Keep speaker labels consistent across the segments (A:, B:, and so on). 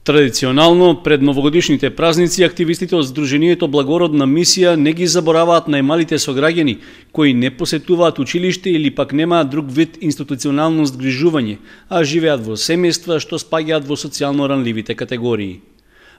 A: Традиционално, пред новогодишните празници, активистите од Сдруженијето Благородна мисија не ги забораваат најмалите сограѓани, кои не посетуваат училиште или пак немаат друг вид институционално згрижување, а живеат во семејства што спаѓаат во социјално ранливите категории.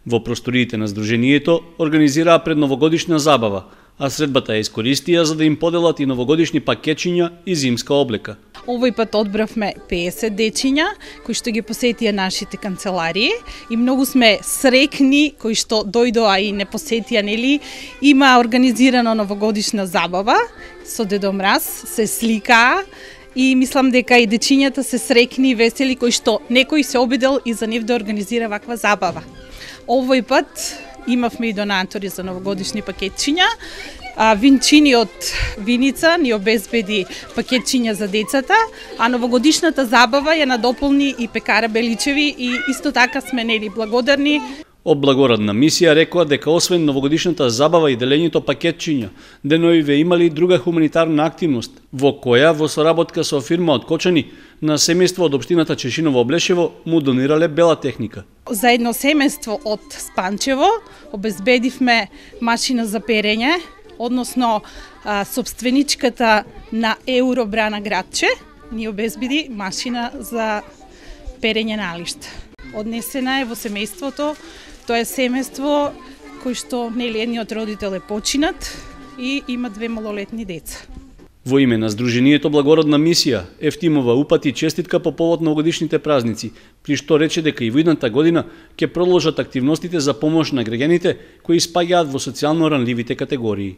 A: Во просториите на Сдруженијето организираа предновогодишна забава, а средбата ја искористија за да им поделат и новогодишни пакетчиња и зимска облека.
B: Овој пат одбравме 50 дечиња кои што ги посетија нашите канцеларии и многу сме срекни кои што дојдоа и не посетија, нели? Има организирано новогодишна забава со Дедо Мраз, се сликаа и мислам дека и дечињата се срекни и весели кои што некој се обидел и за нив да организира ваква забава. Овој пат имавме и донатори за новогодишни пакетчиња. Винчини од Виница ни обезбеди пакетчиња за децата, а новогодишната забава ја надополни и пекара Беличеви и исто така сме нели благодарни.
A: Од Благородна мисија рекоа дека освен новогодишната забава и делењето пакетчиња, деновиве имали и друга хуманитарна активност, во која во соработка со фирма од Кочани на семејство од општината Чешиново Облешево му донирале бела техника.
B: За едно семејство од Спанчево обезбедивме машина за перење, односно собственичката на Евробрана градче ни обезбеди машина за перење налишта. Однесена е во семејството. Тоа е семејство кој што нели едниот родител е починат и има 2 малолетни деца.
A: Во име на Сдруженијето Благородна мисија, Ефтимова упати честитка по повод новогодишните празници, при што рече дека и во идната година ќе продолжат активностите за помош на граѓаните кои спаѓаат во социјално ранливите категории.